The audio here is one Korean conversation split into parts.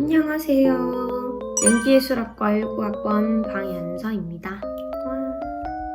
안녕하세요. 연기예술학과 19학번 방연서입니다.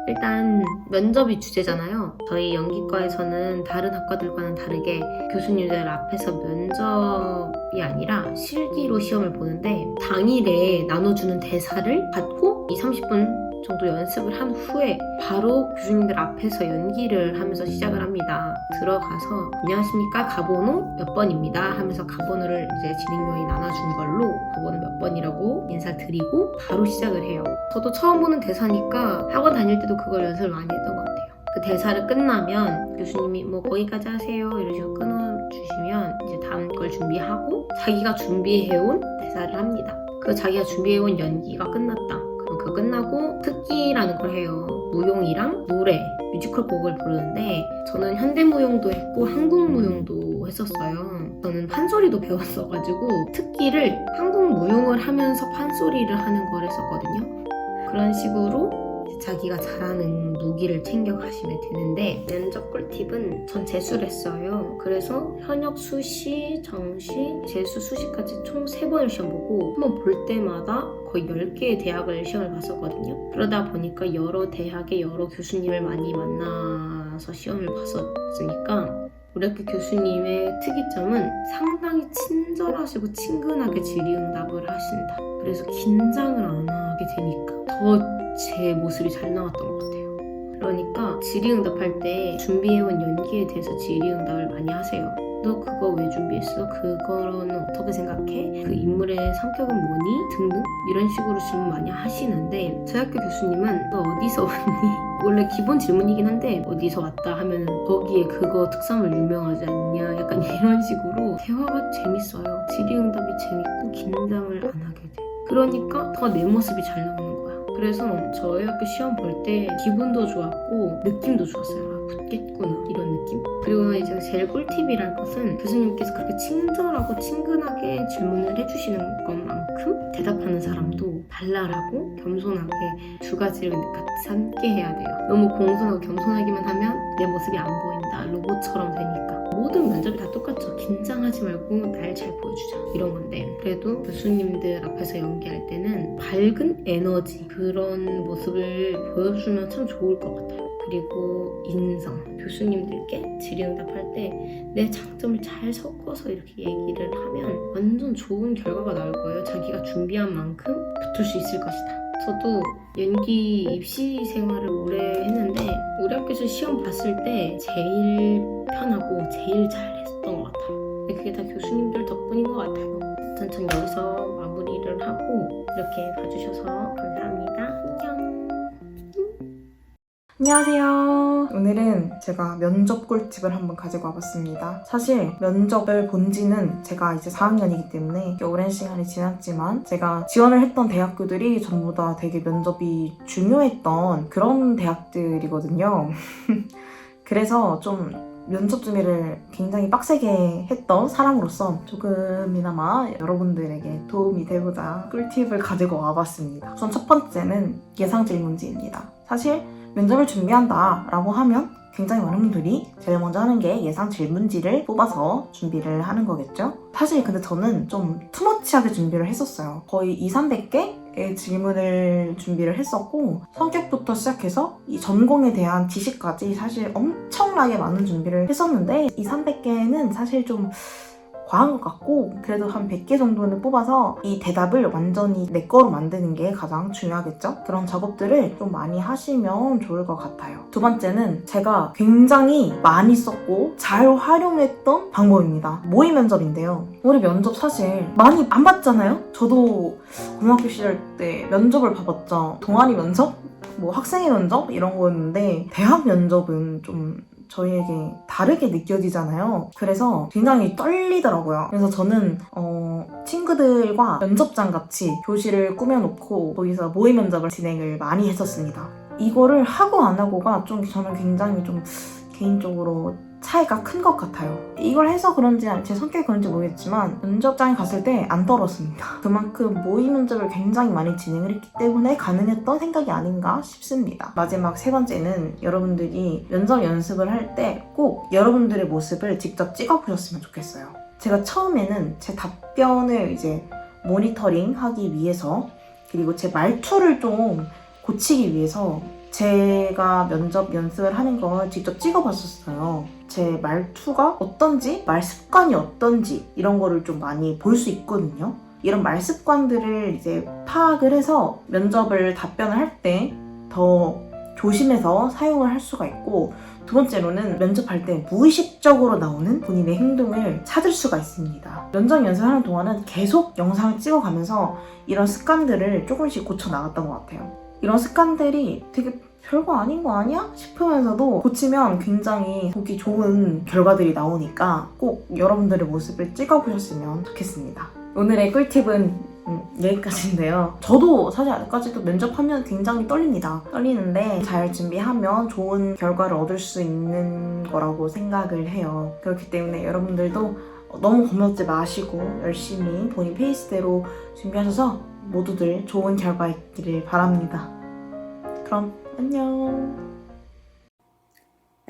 일단 면접이 주제잖아요. 저희 연기과에서는 다른 학과들과는 다르게 교수님들 앞에서 면접이 아니라 실기로 시험을 보는데 당일에 나눠주는 대사를 받고 30분 정도 연습을 한 후에 바로 교수님들 앞에서 연기를 하면서 시작을 합니다. 들어가서 안녕하십니까, 가번호 몇 번입니다 하면서 가번호를 이제 진행요원이 나눠준 걸로 가번호 몇 번이라고 인사드리고 바로 시작을 해요. 저도 처음 보는 대사니까 학원 다닐 때도 그걸 연습을 많이 했던 것 같아요. 그 대사를 끝나면 교수님이 뭐 거기까지 하세요 이러시고 끊어주시면 이제 다음 걸 준비하고 자기가 준비해온 대사를 합니다. 그 자기가 준비해온 연기가 끝났다. 그거 끝나고 특기라는 걸 해요. 무용이랑 노래, 뮤지컬 곡을 부르는데 저는 현대무용도 했고 한국무용도 했었어요. 저는 판소리도 배웠어가지고 특기를 한국무용을 하면서 판소리를 하는 걸 했었거든요. 그런 식으로 자기가 잘하는 무기를 챙겨가시면 되는데 면접 꿀팁은 전 재수를 했어요. 그래서 현역, 수시, 정시, 재수, 수시까지 총 3번을 시험 보고 한 번 볼 때마다 거의 10개의 대학을 시험을 봤었거든요. 그러다 보니까 여러 대학의 여러 교수님을 많이 만나서 시험을 봤었으니까 우리 학교 교수님의 특이점은 상당히 친절하시고 친근하게 질의응답을 하신다. 그래서 긴장을 안 하게 되니까 더 제 모습이 잘 나왔던 것 같아요. 그러니까 질의응답할 때 준비해온 연기에 대해서 질의응답을 많이 하세요. 너 그거 왜 준비했어? 그거는 어떻게 생각해? 그 인물의 성격은 뭐니? 등등 이런 식으로 질문 많이 하시는데 저희 학교 교수님은 너 어디서 왔니? 원래 기본 질문이긴 한데 어디서 왔다 하면 거기에 그거 특성을 유명하지 않냐? 약간 이런 식으로 대화가 재밌어요. 질의응답이 재밌고 긴장을 안 하게 돼. 그러니까 더 내 모습이 잘 나오는 거야. 그래서 저희 학교 시험 볼 때 기분도 좋았고 느낌도 좋았어요. 아, 붙겠구나 이런 느낌. 그리고 이제 제일 꿀팁이랄 것은 교수님께서 그렇게 친절하고 친근하게 질문을 해주시는 것만큼 대답하는 사람도 발랄하고 겸손하게 두 가지를 같이 함께 해야 돼요. 너무 공손하고 겸손하기만 하면 내 모습이 안 보인다, 로봇처럼 되니까. 모든 면접이 다 똑같죠. 긴장하지 말고 날 잘 보여주자 이런 건데 그래도 교수님들 앞에서 연기할 때는 밝은 에너지 그런 모습을 보여주면 참 좋을 것 같아요. 그리고 인성, 교수님들께 질의응답할 때 내 장점을 잘 섞어서 이렇게 얘기를 하면 완전 좋은 결과가 나올 거예요. 자기가 준비한 만큼 붙을 수 있을 것이다. 저도 연기 입시 생활을 오래 했는데 우리 학교에서 시험 봤을 때 제일 편하고 제일 잘했던 것 같아요. 근데 그게 다 교수님들 덕분인 것 같아요. 전 여기서 마무리를 하고 이렇게 봐주셔서 감사합니다. 안녕. 안녕하세요. 오늘은 제가 면접 꿀팁을 한번 가지고 와봤습니다. 사실 면접을 본 지는 제가 이제 4학년이기 때문에 꽤 오랜 시간이 지났지만 제가 지원을 했던 대학교들이 전부 다 되게 면접이 중요했던 그런 대학들이거든요. 그래서 좀 면접 준비를 굉장히 빡세게 했던 사람으로서 조금이나마 여러분들에게 도움이 되고자 꿀팁을 가지고 와봤습니다. 우선 첫 번째는 예상 질문지입니다. 사실 면접을 준비한다 라고 하면 굉장히 많은 분들이 제일 먼저 하는 게 예상 질문지를 뽑아서 준비를 하는 거겠죠? 사실 근데 저는 좀 투머치하게 준비를 했었어요. 거의 200~300개의 질문을 준비를 했었고 성격부터 시작해서 이 전공에 대한 지식까지 사실 엄청나게 많은 준비를 했었는데 200~300개는 사실 좀 과한 것 같고 그래도 한 100개 정도는 뽑아서 이 대답을 완전히 내 거로 만드는 게 가장 중요하겠죠? 그런 작업들을 좀 많이 하시면 좋을 것 같아요. 두 번째는 제가 굉장히 많이 썼고 잘 활용했던 방법입니다. 모의 면접인데요. 우리 면접 사실 많이 안 봤잖아요? 저도 고등학교 시절 때 면접을 봐봤죠. 동아리 면접? 뭐 학생회 면접? 이런 거였는데 대학 면접은 좀 저희에게 다르게 느껴지잖아요. 그래서 굉장히 떨리더라고요. 그래서 저는 친구들과 면접장 같이 교실을 꾸며놓고 거기서 모의 면접을 진행을 많이 했었습니다. 이거를 하고 안 하고가 좀 저는 굉장히 좀 개인적으로 차이가 큰 것 같아요. 이걸 해서 그런지 제 성격이 그런지 모르겠지만 면접장에 갔을 때 안 떨었습니다. 그만큼 모의 면접을 굉장히 많이 진행을 했기 때문에 가능했던 생각이 아닌가 싶습니다. 마지막 세 번째는 여러분들이 면접 연습을 할 때 꼭 여러분들의 모습을 직접 찍어보셨으면 좋겠어요. 제가 처음에는 제 답변을 이제 모니터링 하기 위해서, 그리고 제 말투를 좀 고치기 위해서 제가 면접 연습을 하는 걸 직접 찍어봤었어요. 제 말투가 어떤지, 말 습관이 어떤지 이런 거를 좀 많이 볼 수 있거든요. 이런 말 습관들을 이제 파악을 해서 면접을 답변을 할 때 더 조심해서 사용을 할 수가 있고, 두 번째로는 면접할 때 무의식적으로 나오는 본인의 행동을 찾을 수가 있습니다. 면접 연습하는 동안은 계속 영상을 찍어가면서 이런 습관들을 조금씩 고쳐 나갔던 것 같아요. 이런 습관들이 되게 별거 아닌 거 아니야? 싶으면서도 고치면 굉장히 보기 좋은 결과들이 나오니까 꼭 여러분들의 모습을 찍어보셨으면 좋겠습니다. 오늘의 꿀팁은 여기까지인데요. 저도 사실 아직까지도 면접하면 굉장히 떨립니다. 떨리는데 잘 준비하면 좋은 결과를 얻을 수 있는 거라고 생각을 해요. 그렇기 때문에 여러분들도 너무 겁먹지 마시고 열심히 본인 페이스대로 준비하셔서 모두들 좋은 결과 있기를 바랍니다. 그럼 안녕.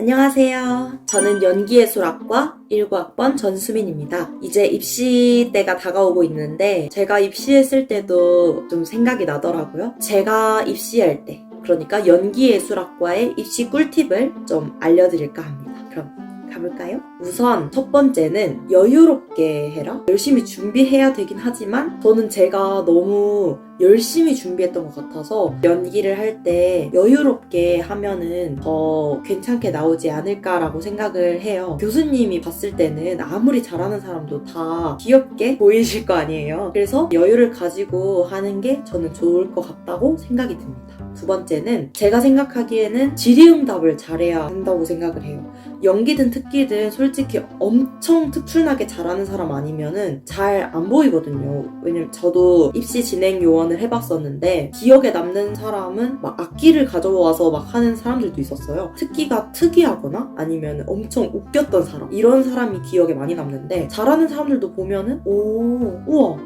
안녕하세요. 저는 연기예술학과 19학번 전수민입니다. 이제 입시 때가 다가오고 있는데 제가 입시했을 때도 좀 생각이 나더라고요. 제가 입시할 때, 그러니까 연기예술학과의 입시 꿀팁을 좀 알려드릴까 합니다. 그럼 가볼까요? 우선 첫 번째는 여유롭게 해라. 열심히 준비해야 되긴 하지만 저는 제가 너무 열심히 준비했던 것 같아서 연기를 할 때 여유롭게 하면은 더 괜찮게 나오지 않을까라고 생각을 해요. 교수님이 봤을 때는 아무리 잘하는 사람도 다 귀엽게 보이실 거 아니에요. 그래서 여유를 가지고 하는 게 저는 좋을 것 같다고 생각이 듭니다. 두 번째는 제가 생각하기에는 질의응답을 잘해야 한다고 생각을 해요. 연기든 특기든 솔직히 엄청 특출나게 잘하는 사람 아니면은 잘 안 보이거든요. 왜냐면 저도 입시 진행 요원을 해봤었는데 기억에 남는 사람은 막 악기를 가져와서 막 하는 사람들도 있었어요. 특기가 특이하거나 아니면 엄청 웃겼던 사람, 이런 사람이 기억에 많이 남는데 잘하는 사람들도 보면은 우와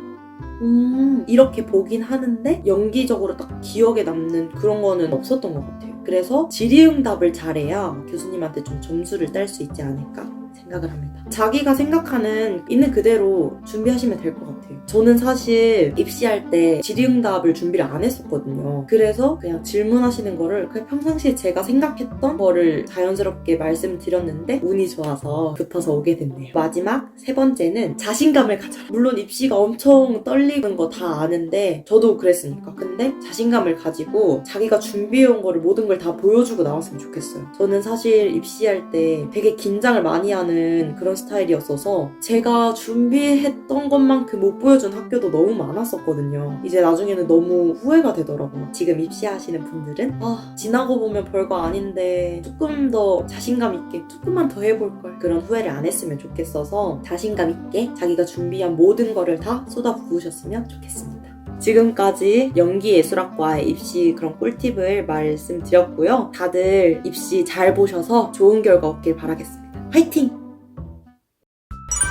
이렇게 보긴 하는데 연기적으로 딱 기억에 남는 그런 거는 없었던 것 같아요. 그래서 질의응답을 잘해야 교수님한테 좀 점수를 딸 수 있지 않을까 생각을 합니다. 자기가 생각하는 있는 그대로 준비하시면 될 것 같아요. 저는 사실 입시할 때 질의응답을 준비를 안 했었거든요. 그래서 그냥 질문하시는 거를 그냥 평상시에 제가 생각했던 거를 자연스럽게 말씀드렸는데 운이 좋아서 붙어서 오게 됐네요. 마지막 세 번째는 자신감을 가져라. 물론 입시가 엄청 떨리는 거 다 아는데 저도 그랬으니까. 근데 자신감을 가지고 자기가 준비해온 거를 모든 걸 다 보여주고 나왔으면 좋겠어요. 저는 사실 입시할 때 되게 긴장을 많이 하는 그런 스타일이었어서 제가 준비했던 것만큼 못 보여준 학교도 너무 많았었거든요. 이제 나중에는 너무 후회가 되더라고요. 지금 입시하시는 분들은 지나고 보면 별거 아닌데 조금 더 자신감 있게 조금만 더 해볼걸, 그런 후회를 안 했으면 좋겠어서 자신감 있게 자기가 준비한 모든 거를 다 쏟아부으셨으면 좋겠습니다. 지금까지 연기예술학과의 입시 그런 꿀팁을 말씀드렸고요. 다들 입시 잘 보셔서 좋은 결과 얻길 바라겠습니다. 화이팅!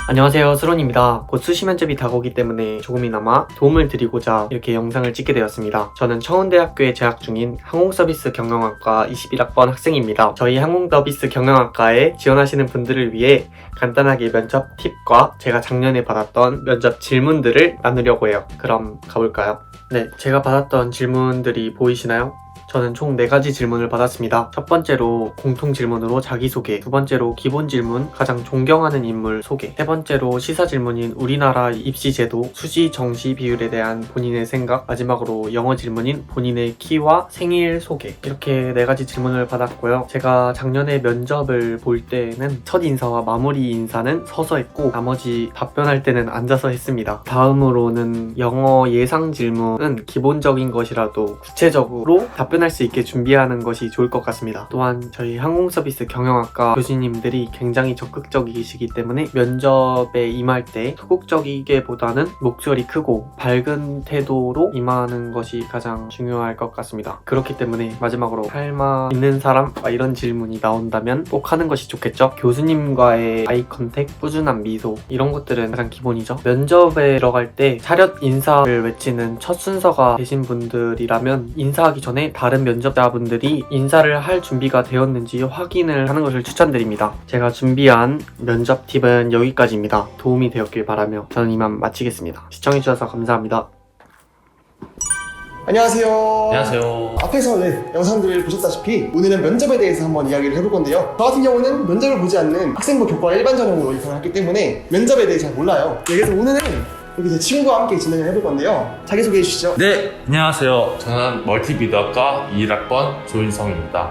안녕하세요, 수론입니다. 곧 수시 면접이 다가오기 때문에 조금이나마 도움을 드리고자 이렇게 영상을 찍게 되었습니다. 저는 청운대학교에 재학 중인 항공서비스 경영학과 21학번 학생입니다. 저희 항공서비스 경영학과에 지원하시는 분들을 위해 간단하게 면접 팁과 제가 작년에 받았던 면접 질문들을 나누려고 해요. 그럼 가볼까요? 네, 제가 받았던 질문들이 보이시나요? 저는 총 4가지 질문을 받았습니다. 첫 번째로 공통 질문으로 자기소개, 두 번째로 기본 질문, 가장 존경하는 인물 소개, 세 번째로 시사 질문인 우리나라 입시 제도, 수시 정시 비율에 대한 본인의 생각, 마지막으로 영어 질문인 본인의 키와 생일 소개, 이렇게 4가지 질문을 받았고요. 제가 작년에 면접을 볼 때는 첫 인사와 마무리 인사는 서서 했고 나머지 답변할 때는 앉아서 했습니다. 다음으로는 영어 예상 질문은 기본적인 것이라도 구체적으로 답변할 수 있게 준비하는 것이 좋을 것 같습니다. 또한 저희 항공서비스 경영학과 교수님들이 굉장히 적극적이시기 때문에 면접에 임할 때 소극적이기보다는 목소리 크고 밝은 태도로 임하는 것이 가장 중요할 것 같습니다. 그렇기 때문에 마지막으로 할말 있는 사람? 이런 질문이 나온다면 꼭 하는 것이 좋겠죠? 교수님과의 아이 컨택, 꾸준한 미소, 이런 것들은 가장 기본이죠. 면접에 들어갈 때 차렷 인사를 외치는 첫 순서가 되신 분들이라면 인사하기 전에 다른 면접자분들이 인사를 할 준비가 되었는지 확인을 하는 것을 추천드립니다. 제가 준비한 면접 팁은 여기까지입니다. 도움이 되었길 바라며 저는 이만 마치겠습니다. 시청해주셔서 감사합니다. 안녕하세요. 안녕하세요. 앞에서 영상들을 보셨다시피 오늘은 면접에 대해서 한번 이야기를 해볼 건데요. 저 같은 경우는 면접을 보지 않는 학생부 교과 일반 전형으로 입학을 했기 때문에 면접에 대해 잘 몰라요. 그래서 오늘은 여기 제 친구와 함께 진행을 해볼 건데요. 자기소개해 주시죠. 네, 안녕하세요. 저는 멀티미디어과 21학번 조인성입니다.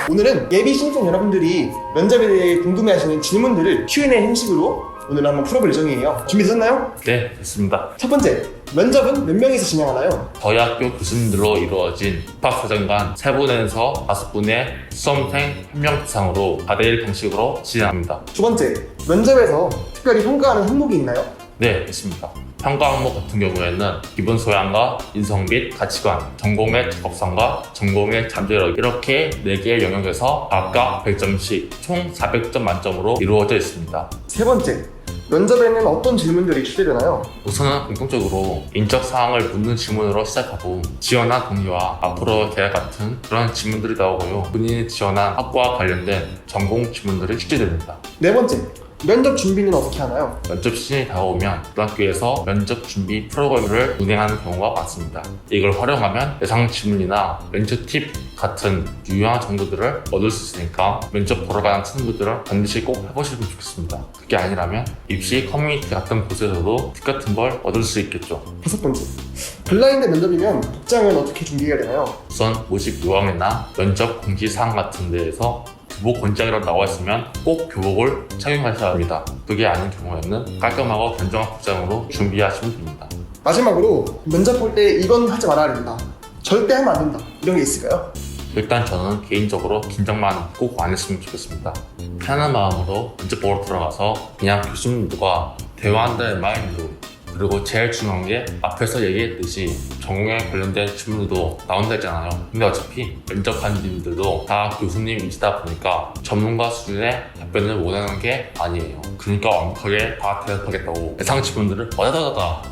오늘은 예비 신입생 여러분들이 면접에 대해 궁금해하시는 질문들을 Q&A 형식으로 오늘 한번 풀어볼 예정이에요. 준비되셨나요? 네, 됐습니다. 첫 번째, 면접은 몇 명이서 진행하나요? 저희 학교 교수님들로 이루어진 입학사정관 3분에서 5분의 수험생 1명 이상으로 4대1 방식으로 진행합니다. 두 번째, 면접에서 특별히 평가하는 항목이 있나요? 네, 있습니다. 평가 항목 같은 경우에는 기본 소양과 인성 및 가치관, 전공의 적합성과 전공의 잠재력 이렇게 4개의 영역에서 각각 100점씩 총 400점 만점으로 이루어져 있습니다. 세 번째, 면접에는 어떤 질문들이 출제되나요? 우선은 공통적으로 인적 사항을 묻는 질문으로 시작하고 지원한 동의와 앞으로 계약 같은 그런 질문들이 나오고요. 본인이 지원한 학과와 관련된 전공 질문들이 출제됩니다. 네 번째, 면접 준비는 어떻게 하나요? 면접 시즌이 다가오면 고등학교에서 면접 준비 프로그램을 운행하는 경우가 많습니다. 이걸 활용하면 예상 질문이나 면접 팁 같은 유용한 정보들을 얻을 수 있으니까 면접 보러 가는 친구들은 반드시 꼭 해보시면 좋겠습니다. 그게 아니라면 입시 커뮤니티 같은 곳에서도 팁 같은 걸 얻을 수 있겠죠. 다섯 번째, 블라인드 면접이면 복장은 어떻게 준비해야 되나요? 우선 모집 요항이나 면접 공지사항 같은 데에서 교복 권장이라고 나와 있으면 꼭 교복을 착용하셔야 합니다. 그게 아닌 경우에는 깔끔하고 단정한 복장으로 준비하시면 됩니다. 마지막으로 면접 볼 때 이건 하지 말아야 된다, 절대 하면 안 된다, 이런 게 있을까요? 일단 저는 개인적으로 긴장만 꼭 안 했으면 좋겠습니다. 편한 마음으로 면접 보러 들어가서 그냥 교수님들과 대화한다는 마인드로, 그리고 제일 중요한 게 앞에서 얘기했듯이 전공에 관련된 질문도 나온다잖아요. 근데 어차피 면접관님들도 다 교수님이시다 보니까 전문가 수준의 답변을 원하는 게 아니에요. 그러니까 완벽하게 다 대답하겠다고 예상 질문들을 와다다다다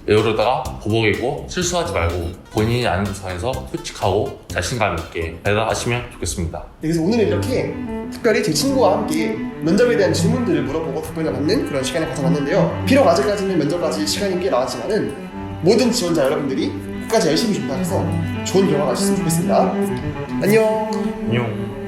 이러다가 보복이고 실수하지 말고 본인이 아는 선에서 솔직하고 자신감 있게 대답하시면 좋겠습니다. 그래서 오늘은 이렇게 특별히 제 친구와 함께 면접에 대한 질문들을 물어보고 답변을 받는 그런 시간을 가져봤는데요. 비록 아직까지는 면접까지 시간이 꽤 남았지만은 모든 지원자 여러분들이 끝까지 열심히 준비해서 좋은 결과 가셨으면 좋겠습니다. 안녕. 안녕.